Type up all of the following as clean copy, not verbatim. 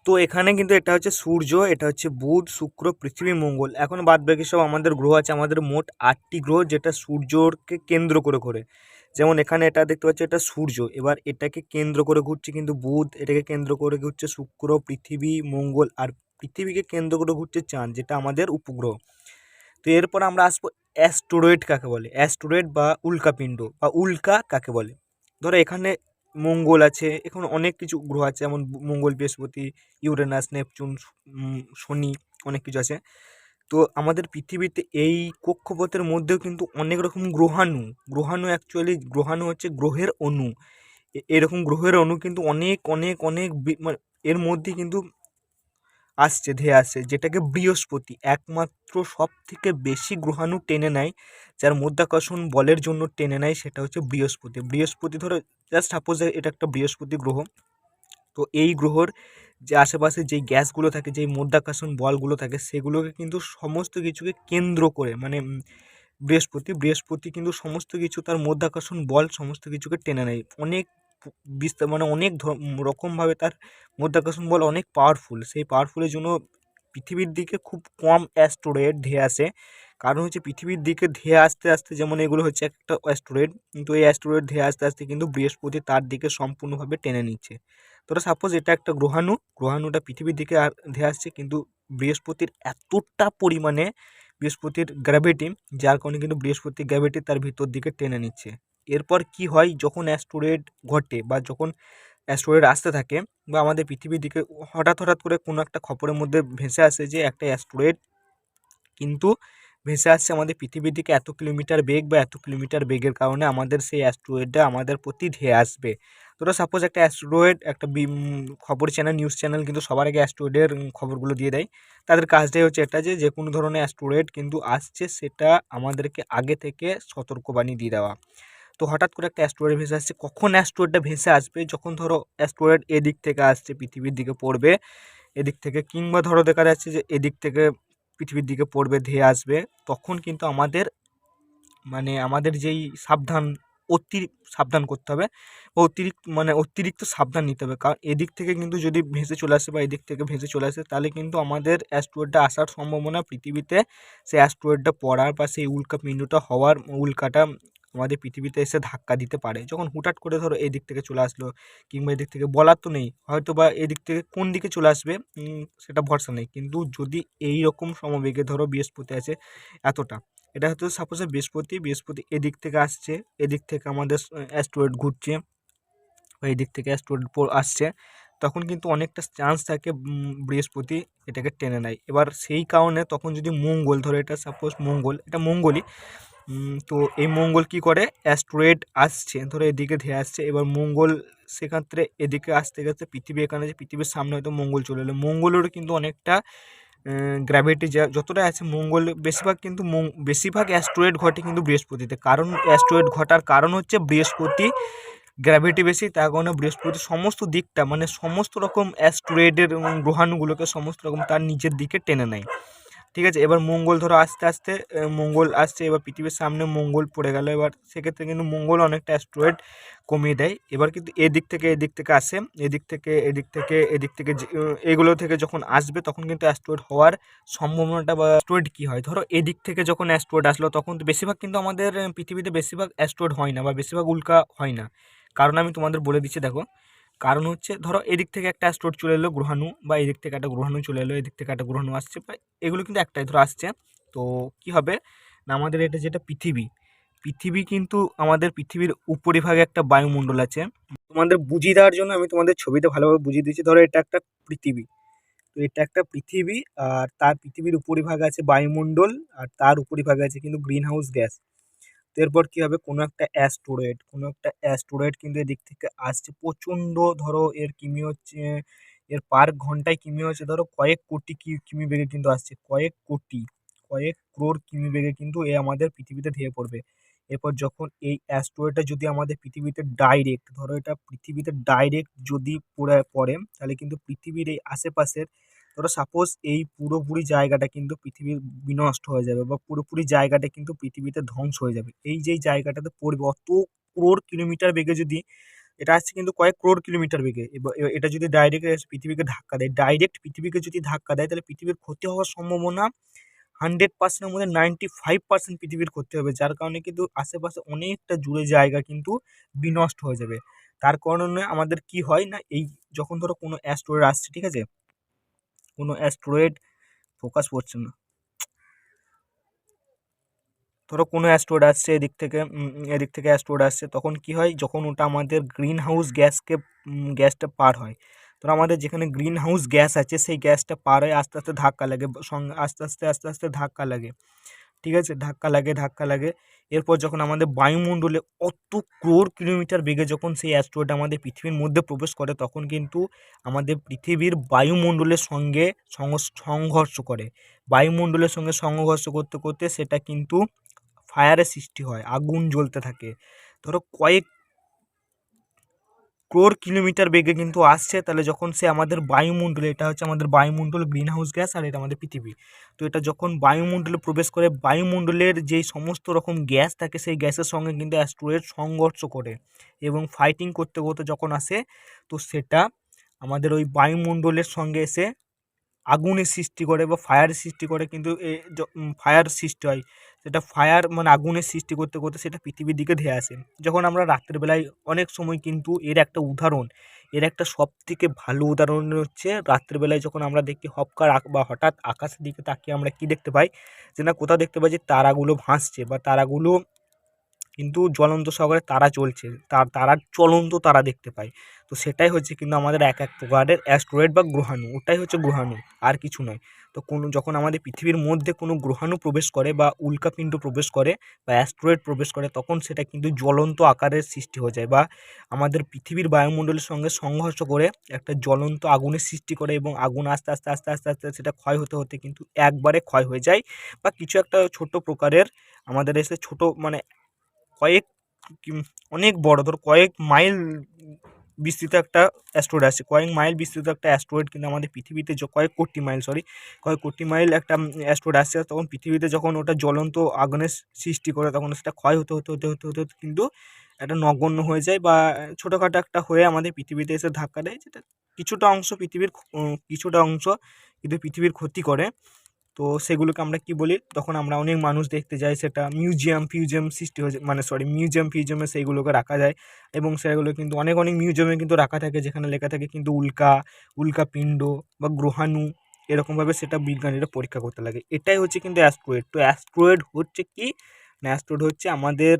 তো এখানে কিন্তু এটা হচ্ছে সূর্য, এটা হচ্ছে বুধ, শুক্র, পৃথিবী, মঙ্গল। এখন বাদবাকি সব আমাদের গ্রহ আছে, আমাদের মোট 8টি গ্রহ, যেটা সূর্যকে কেন্দ্র করে। যেমন এখানে এটা দেখতে পাচ্ছি, এটা সূর্য, এবার এটাকে কেন্দ্র করে ঘুরছে কিন্তু বুধ, এটাকে কেন্দ্র করে ঘুরছে শুক্র, পৃথিবী, মঙ্গল, আর পৃথিবীকে কেন্দ্র করে ঘুরছে চাঁদ, যেটা আমাদের উপগ্রহ। তো এরপর আমরা আসবো অ্যাস্টেরয়েড কাকে বলে, অ্যাস্টেরয়েড বা উল্কাপিণ্ড বা উল্কা কাকে বলে। ধরো এখানে মঙ্গল আছে, এখানে অনেক কিছু গ্রহ আছে, যেমন মঙ্গল, বৃহস্পতি, ইউরেনাস, নেপচুন, শনি, অনেক কিছু আছে। তো আমাদের পৃথিবীতে এই কক্ষপথের মধ্যেও কিন্তু অনেক রকম গ্রহাণু, অ্যাকচুয়ালি গ্রহাণু হচ্ছে গ্রহের অণু। এরকম গ্রহের অণু কিন্তু অনেক অনেক অনেক মানে এর মধ্যে কিন্তু ধেয়ে আসছে, যেটাকে বৃহস্পতি একমাত্র সব থেকে বেশি গ্রহাণু টেনে নেয়, যার মধ্যাকর্ষণ বলের জন্য টেনে নেয়, সেটা হচ্ছে বৃহস্পতি ধরো জাস্ট সাপোজ এটা একটা বৃহস্পতি গ্রহ। তো এই গ্রহর যে আশেপাশে যেই গ্যাসগুলো থাকে, যেই মধ্যাকর্ষণ বলগুলো থাকে, সেগুলোকে কিন্তু সমস্ত কিছুকে কেন্দ্র করে, মানে বৃহস্পতি কিন্তু সমস্ত কিছু, তার মধ্যাকর্ষণ বল সমস্ত কিছুকে টেনে নেয় অনেক বিস্তার, মানে অনেক রকমভাবে তার মধ্যাকর্ষণ বল অনেক পাওয়ারফুল। সেই পাওয়ারফুলের জন্য পৃথিবীর দিকে খুব কম অ্যাস্টেরয়েড ধেয়ে আসে। কারণ হচ্ছে পৃথিবীর দিকে ধেয়ে আসতে আসতে, যেমন এগুলো হচ্ছে একটা অ্যাস্টেরয়েড, কিন্তু এই অ্যাস্টেরয়েড ধেয়ে আসতে আসতে কিন্তু বৃহস্পতি তার দিকে সম্পূর্ণভাবে টেনে নিচ্ছে। তো সাপোজ এটা একটা গ্রহাণুটা পৃথিবীর দিকে আর ধেয়ে আসছে, কিন্তু বৃহস্পতির এতটা পরিমাণে বৃহস্পতির গ্র্যাভিটি, যার কারণে কিন্তু বৃহস্পতির গ্র্যাভিটি তার ভিতর দিকে টেনে নিচ্ছে। এরপর কি হয়, যখন অ্যাস্টেরয়েড ঘটে বা যখন অ্যাস্টেরয়েড আসতে থাকে, বা আমাদের পৃথিবীর দিকে হঠাৎ করে কোনো একটা খবরের মধ্যে ভেসে আসে যে একটা অ্যাস্টেরয়েড কিন্তু ভেসে আসছে আমাদের পৃথিবীর দিকে এত কিলোমিটার বেগ, বা এত কিলোমিটার বেগের কারণে আমাদের সেই অ্যাস্টেরয়েডটা আমাদের প্রতি ধেয়ে আসবে। ধরো সাপোজ একটা অ্যাস্টেরয়েড, একটা খবর চ্যানেল, নিউজ চ্যানেল কিন্তু সবার আগে অ্যাস্টেরয়েডের খবরগুলো দিয়ে দেয়। তাদের কাজটাই হচ্ছে এটা, যে কোনো ধরনের অ্যাস্টেরয়েড কিন্তু আসছে সেটা আমাদেরকে আগে থেকে সতর্কবাণী দিয়ে দেওয়া। তো হঠাৎ করে একটা অ্যাস্টেরয়েড ভেসে আসছে, কখন অ্যাস্টেরয়েডটা ভেসে আসবে, যখন ধরো অ্যাস্টেরয়েড এদিক থেকে আসছে পৃথিবীর দিকে পড়বে, এদিক থেকে, কিংবা ধরো দেখা যাচ্ছে যে এদিক থেকে পৃথিবীর দিকে পড়বে, ধেয়ে আসবে, তখন কিন্তু আমাদের, মানে আমাদের যেই সাবধান করতে হবে, বা অতিরিক্ত সাবধান নিতে হবে। কারণ এদিক থেকে কিন্তু যদি ভেসে চলে আসে, বা এদিক থেকে ভেসে চলে আসে, তাহলে কিন্তু আমাদের অ্যাস্টেরয়েডটা আসার সম্ভাবনা পৃথিবীতে, সেই অ্যাস্টেরয়েডটা পড়ার বা সেই উল্কাপিণ্ডটা হওয়ার, উল্কাটা আমাদের পৃথিবীতে এসে ধাক্কা দিতে পারে। যখন হুটহাট করে ধরো এদিক থেকে চলে আসলো, কিংবা এদিক থেকে, বলার তো নেই হয়তো বা এদিক থেকে কোন দিকে চলে আসবে, সেটা ভরসা নেই। কিন্তু যদি এই রকম সমবেগে ধরো বৃহস্পতি আছে এতটা, এটা হয়তো সাপোজ বৃহস্পতি এদিক থেকে আসছে, এদিক থেকে আমাদের অ্যাস্টেরয়েড ঘুরছে, বা এদিক থেকে অ্যাস্টেরয়েড আসছে, তখন কিন্তু অনেকটা চান্স থাকে বৃহস্পতি এটাকে টেনে নেয়। এবার সেই কারণে তখন যদি মঙ্গল, ধরো এটা সাপোজ মঙ্গল, এটা মঙ্গলই, তো এই মঙ্গল কি করে, অ্যাস্টেরয়েড আসছে ধরো এদিকে ধেয়ে আসছে, এবার মঙ্গল সেক্ষেত্রে এদিকে আসতে গেছে পৃথিবী, এখানে যে পৃথিবীর সামনে হয়তো মঙ্গল চলে এলো, মঙ্গলেরও কিন্তু অনেকটা গ্র্যাভিটি যতটা আছে মঙ্গল, বেশিরভাগ অ্যাস্টেরয়েড ঘটে কিন্তু বৃহস্পতিতে। কারণ অ্যাস্টেরয়েড ঘটার কারণ হচ্ছে বৃহস্পতি গ্র্যাভিটি বেশি, তার কারণে বৃহস্পতি সমস্ত দিকটা, মানে সমস্ত রকম অ্যাস্টেরয়েডের গ্রহাণুগুলোকে সমস্ত রকম তার নিজের দিকে টেনে নেয়। ঠিক আছে, এবার মঙ্গল ধরো আস্তে আস্তে মঙ্গল আসছে, এবার পৃথিবীর সামনে মঙ্গল পড়ে গেল, এবার সেক্ষেত্রে কিন্তু মঙ্গল অনেকটা অ্যাস্টেরয়েড কমিয়ে দেয়। এবার কিন্তু এদিক থেকে আসে, এদিক থেকে এগুলো থেকে যখন আসবে, তখন কিন্তু অ্যাস্টেরয়েড হওয়ার সম্ভাবনাটা, বা অ্যাস্টেরয়েড কী হয়, ধরো এদিক থেকে যখন অ্যাস্টেরয়েড আসলো, তখন তো বেশিরভাগ কিন্তু আমাদের পৃথিবীতে বেশিরভাগ অ্যাস্টেরয়েড হয় না, বা বেশিরভাগ উল্কা হয় না। কারণ আমি তোমাদের বলে দিচ্ছি, দেখো কারণ হচ্ছে, ধরো এদিক থেকে একটা অ্যাস্টেরয়েড চলে এলো গ্রহাণু, বা এদিক থেকে একটা গ্রহাণু চলে এলো, এদিক থেকে একটা গ্রহাণু আসছে, বা এগুলো কিন্তু একটাই ধরো আসছে। তো কি হবে না, আমাদের এটা যেটা পৃথিবী কিন্তু, আমাদের পৃথিবীর উপরিভাগে একটা বায়ুমণ্ডল আছে। তোমাদের বুঝিয়ে দেওয়ার জন্য আমি তোমাদের ছবিতে ভালোভাবে বুঝিয়ে দিচ্ছি। ধরো এটা একটা পৃথিবী, তো এটা একটা পৃথিবী, আর তার পৃথিবীর উপরিভাগে আছে বায়ুমণ্ডল, আর তার উপরিভাগে আছে কিন্তু গ্রিন হাউস গ্যাস। তো এরপর কি হবে, কোনো একটা অ্যাস্টেরয়েড কিন্তু এদিক থেকে আসছে প্রচণ্ড, ধরো এর কিমি হচ্ছে, এর পার ঘন্টায় কিমি হচ্ছে ধরো কয়েক কোটি কিমি বেগে কিন্তু আসছে, কয়েক ক্রোড় কিমি বেগে কিন্তু এ আমাদের পৃথিবীতে ধেয়ে পড়বে। এরপর যখন এই অ্যাস্টেরয়েডটা যদি আমাদের পৃথিবীতে ডাইরেক্ট, ধরো এটা পৃথিবীতে ডাইরেক্ট যদি পড়ে, তাহলে কিন্তু পৃথিবীর এই আশেপাশের, ধরো সাপোজ এই পুরোপুরি জায়গাটা কিন্তু পৃথিবীর বিনষ্ট হয়ে যাবে, বা পুরোপুরি জায়গাটা কিন্তু পৃথিবীতে ধ্বংস হয়ে যাবে। এই যেই জায়গাটাতে পড়বে, অত ক্রোড় কিলোমিটার বেগে যদি এটা আসছে কিন্তু কয়েক ক্রোড় কিলোমিটার বেগে। এটা যদি ডাইরেক্ট পৃথিবীকে ধাক্কা দেয়, ডাইরেক্ট পৃথিবীকে যদি ধাক্কা দেয়, তাহলে পৃথিবীর ক্ষতি হওয়ার সম্ভাবনা 100%-এর মধ্যে 95% পৃথিবীর ক্ষতি হবে। যার কারণে কিন্তু আশেপাশে অনেকটা জুড়ে জায়গা কিন্তু বিনষ্ট হয়ে যাবে। তার কারণে আমাদের কি হয় না, এই যখন ধরো কোনো অ্যাস্টেরয়েড আসছে, ঠিক আছে? কোনো অ্যাস্টেরয়েড ফোকাস পড়ছে না। ধরো কোনো অ্যাস্টেরয়েড আসছে এদিক থেকে অ্যাস্টেরয়েড আসছে, তখন কি হয়, যখন ওটা আমাদের গ্রিন হাউস গ্যাসটা পার হয়, ধরো আমাদের যেখানে গ্রিন হাউস গ্যাস আছে সেই গ্যাসটা পার হয়ে আস্তে আস্তে ধাক্কা লাগে, সঙ্গে আস্তে আস্তে ধাক্কা লাগে, ঠিক আছে? ধাক্কা লাগে। এরপর যখন আমাদের বায়ুমণ্ডলে অত ক্রোড় কিলোমিটার বেগে যখন সেই অ্যাস্টেরয়েড আমাদের পৃথিবীর মধ্যে প্রবেশ করে, তখন কিন্তু আমাদের পৃথিবীর বায়ুমণ্ডলের সঙ্গে সংঘর্ষ করে। বায়ুমণ্ডলের সঙ্গে সংঘর্ষ করতে করতে সেটা কিন্তু ফায়ারের সৃষ্টি হয়, আগুন জ্বলতে থাকে। ধরো কয়েক ক্রোড় কিলোমিটার বেগে কিন্তু আসছে, তাহলে যখন সে আমাদের বায়ুমণ্ডলে, এটা হচ্ছে আমাদের বায়ুমণ্ডল, গ্রিন হাউস গ্যাস, আর এটা আমাদের পৃথিবী। তো এটা যখন বায়ুমণ্ডলে প্রবেশ করে, বায়ুমণ্ডলের যেই সমস্ত রকম গ্যাস থাকে সেই গ্যাসের সঙ্গে কিন্তু অ্যাস্টেরয়েড সংঘর্ষ করে, এবং ফাইটিং করতে করতে যখন আসে, তো সেটা আমাদের ওই বায়ুমণ্ডলের সঙ্গে এসে আগুনের সৃষ্টি করে বা ফায়ারের সৃষ্টি করে। কিন্তু ফায়ার সৃষ্টি হয়, সেটা ফায়ার মানে আগুনের সৃষ্টি করতে করতে সেটা পৃথিবীর দিকে ধেয়ে আসে। যখন আমরা রাত্রের বেলায় অনেক সময় কিন্তু এর একটা সব থেকে ভালো উদাহরণ হচ্ছে রাত্রেবেলায় যখন আমরা দেখি বা হঠাৎ আকাশের দিকে তাকিয়ে আমরা কি দেখতে পাই, যে না কোথাও দেখতে পাই যে তারাগুলো ভাসছে, বা তারাগুলো কিন্তু জ্বলন্ত সাগরে তারা চলছে, তারার চলন্ত তারা দেখতে পাই। তো সেটাই হচ্ছে কিন্তু আমাদের এক প্রকারের অ্যাস্টেরয়েড বা গ্রহাণু, ওটাই হচ্ছে গ্রহাণু, আর কিছু নয়। তো যখন আমাদের পৃথিবীর মধ্যে কোনো গ্রহাণু প্রবেশ করে বা উল্কাপিণ্ড প্রবেশ করে বা অ্যাস্টেরয়েড প্রবেশ করে, তখন সেটা কিন্তু জ্বলন্ত আকারের সৃষ্টি হয়ে যায়, বা আমাদের পৃথিবীর বায়ুমণ্ডলের সঙ্গে সংঘর্ষ করে একটা জ্বলন্ত আগুনের সৃষ্টি করে, এবং আগুন আস্তে আস্তে আস্তে আস্তে আস্তে সেটা ক্ষয় হতে হতে কিন্তু একবারে ক্ষয় হয়ে যায়, বা কিছু একটা ছোট প্রকারের আমাদের এসে ছোট মানে কয়েক অনেক বড়, ধর কয়েক মাইল বিস্তৃত একটা অ্যাস্টেরয়েড আসছে, কয়েক মাইল বিস্তৃত একটা অ্যাস্টেরয়েড কিন্তু আমাদের পৃথিবীতে কয়েক কোটি মাইল একটা অ্যাস্টেরয়েড আসছে, তখন পৃথিবীতে যখন ওটা জ্বলন্ত আগুনের সৃষ্টি করে, তখন সেটা ক্ষয় হতে হতে হতে হতে হতে হতে কিন্তু একটা নগণ্য হয়ে যায়, বা ছোটোখাটো একটা হয়ে আমাদের পৃথিবীতে এসে ধাক্কা দেয়, যেটা কিছুটা অংশ কিন্তু পৃথিবীর ক্ষতি করে। তো সেগুলোকে আমরা কি বলি, তখন আমরা অনেক মানুষ দেখতে যাই, সেটা মিউজিয়াম সৃষ্টি হয়েছে, মানে সরি মিউজিয়াম ফিউজিয়ামে সেইগুলোকে রাখা যায়, এবং সেগুলো কিন্তু অনেক অনেক মিউজিয়ামে কিন্তু রাখা থাকে, যেখানে লেখা থাকে কিন্তু উল্কাপিণ্ড বা গ্রহাণু, এরকমভাবে সেটা বিজ্ঞানীরা পরীক্ষা করতে লাগে। এটাই হচ্ছে কিন্তু অ্যাস্টেরয়েড। তো অ্যাস্টেরয়েড হচ্ছে কি না, অ্যাস্টেরয়েড হচ্ছে আমাদের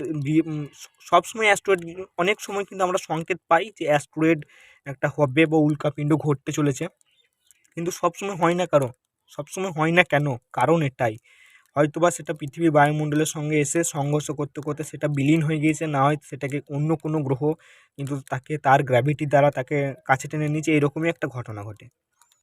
সবসময় অ্যাস্টেরয়েড, অনেক সময় কিন্তু আমরা সংকেত পাই যে অ্যাস্টেরয়েড একটা হবে বা উল্কাপিণ্ড ঘটতে চলেছে, কিন্তু সবসময় হয় না কেন? কারণ এটাই, হয়তোবা সেটা পৃথিবীর বায়ুমণ্ডলের সঙ্গে এসে সংঘর্ষ করতে করতে সেটা বিলীন হয়ে গিয়েছে, না হয় সেটাকে অন্য কোনো গ্রহ কিন্তু তার গ্র্যাভিটি দ্বারা তাকে কাছে টেনে নিয়েছে, এরকমই একটা ঘটনা ঘটে।